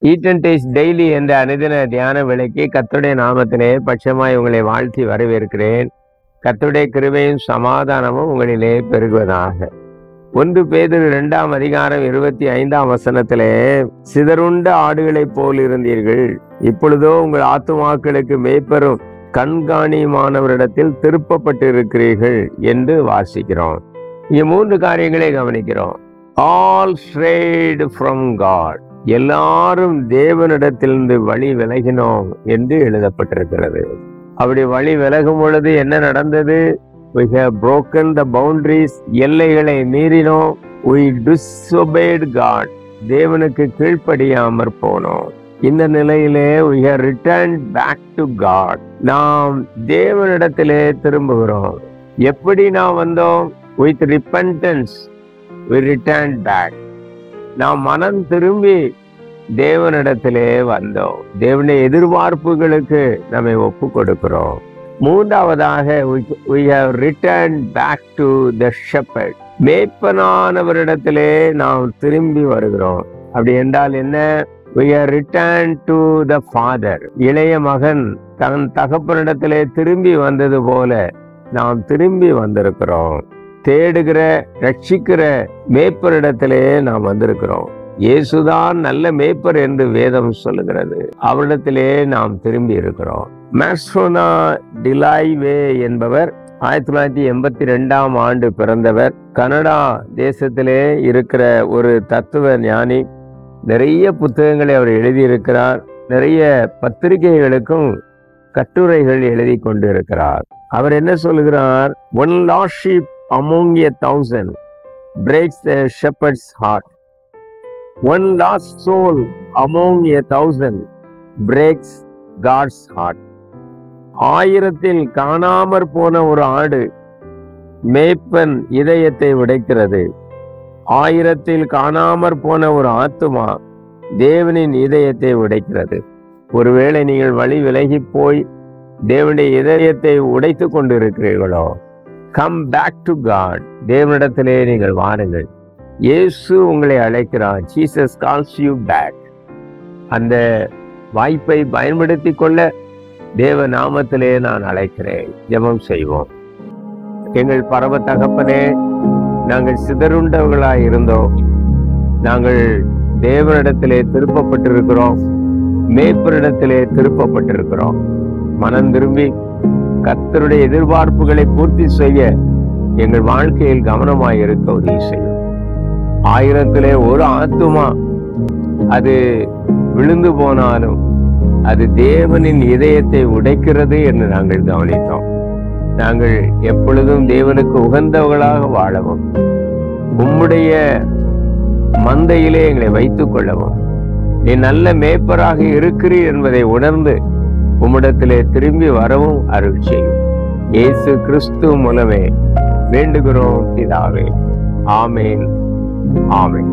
Eat and taste daily என்ற அனுதின தியான விலைக்கு கர்த்தருடைய நாமத்திலே பட்சமாய் உங்களை வாழ்த்தி வரவேற்கிறேன். கர்த்தருடைய கிருபையும் சமாதானமும் உங்களிலே பெருகுவதாக. 1 பேதுரு 2ஆம் அதிகாரம் 25ஆம் வசனத்திலே, சிதறுண்ட ஆடுகளைப் போல் இருந்தீர்கள், இப்பொழுதோ உங்கள் ஆத்துமாக்களுக்கு மேய்ப்பரும் கண்காணியுமானவரிடத்தில் திருப்பப்பட்டு இருக்கிறீர்கள் என்று வாசிக்கிறோம். இங்க 3 காரியங்களை கவனிக்கிறோம். ஆல் strayed from God, எல்லாரும் தேவனிடத்திலிருந்து வழி விலகினோம் என்று எழுதப்பட்டிருக்கிறது. அப்படி வழி விலகும் பொழுது என்ன நடந்தது? We have broken the boundaries, எல்லைகளை மீறினோம். We disobeyed God, தேவனுக்கு கீழ்ப்படியாமற் போனோம். இந்த நிலையிலே we have returned back to God, நாம் தேவனிடத்திலே திரும்புகிறோம். எப்படி நாம் வந்தோம்? With repentance we returned back, நாம் மனம் திரும்பி தேவனிடத்திலே வந்தோம். தேவனுடைய எதிர்பார்ப்புகளுக்கு நம்மை ஒப்பு கொடுக்கிறோம். 3ஆவதாக we have returned back to the shepherd, மேய்ப்பனானவரிடத்திலே நாம் திரும்பி வருகிறோம். அப்படி என்றால் என்ன? we have returned to the father, இளைய மகன் தன் தகப்பனிடத்திலே திரும்பி வந்தது போல நாம் திரும்பி வந்திருக்கிறோம். தேடுகிற ரட்சிக்கிற மேய்ப்பரிடத்திலே நாம் வந்திருக்கிறோம். இயேசுதான் நல்ல மேய்ப்பர் என்று வேதம் சொல்லுகிறது. அவரிடத்திலே நாம் திரும்பி இருக்கிறோம். மேக்ஸ்ரோனா டிலாய்வே என்பவர் 1982ஆம் ஆண்டு பிறந்தவர். கனடா தேசத்திலே இருக்கிற ஒரு தத்துவ ஞானி. நிறைய புத்தகங்களை அவர் எழுதியிருக்கிறார். நிறைய பத்திரிகைகளுக்கும் கட்டுரைகள் எழுதி கொண்டு இருக்கிறார். அவர் என்ன சொல்லுகிறார்? One lost sheep among 1,000 breaks the shepherd's heart. One lost soul among 1,000 breaks God's heart. 1000 காணாமற் போன ஒரு ஆடு மேய்ப்பன் இதயத்தை உடைக்கிறது. 1000 காணாமற் போன ஒரு ஆத்துமா தேவனின் இதயத்தை உடைக்கிறது. ஒருவேளை நீங்கள் வழி விலகி போய் தேவனுடைய இதயத்தை உடைத்து கொண்டிருக்கிறீர்களோ, கம் பேக் டு காட், தேவனிடத்திலே நீங்கள் வாருங்கள். இயேசு உங்களை அழைக்கிறார். Jesus calls you back. அந்த வாய்ப்பை பயன்படுத்தி கொள்ள தேவ நாமத்திலே நான் அழைக்கிறேன். ஜெபம் செய்வோம். எங்கள் பரம தகப்பனே, நாங்கள் சிதறுண்டவர்களாய் இருந்தோம். நாங்கள் தேவனிடத்திலே திருப்பப்பட்டிருக்கிறோம். மேய்ப்பரிடத்திலே திருப்பப்பட்டிருக்கிறோம். மனம் திரும்பி கர்த்தருடைய எதிர்பார்ப்புகளை பூர்த்தி செய்ய எங்கள் வாழ்க்கையில் கவனமாய் இருக்க உதவி செய்யும். 1000 ஒரு ஆத்துமா அது விழுந்து போனாலும் அது தேவனின் இதயத்தை உடைக்கிறது என்று நாங்கள் கவனித்தோம். நாங்கள் எப்பொழுதும் தேவனுக்கு உகந்தவர்களாக வாழவும், உம்முடைய மந்தையிலே எங்களை வைத்துக் கொள்ளவும், நீ நல்ல மேய்ப்பராக இருக்கிறீர் என்பதை உணர்ந்து உம்மிடத்திலே திரும்பி வரவும் அருள் செய்யும். இயேசு கிறிஸ்து மூலமே வேண்டுகிறோம் பிதாவே. ஆமேன், ஆமேன்.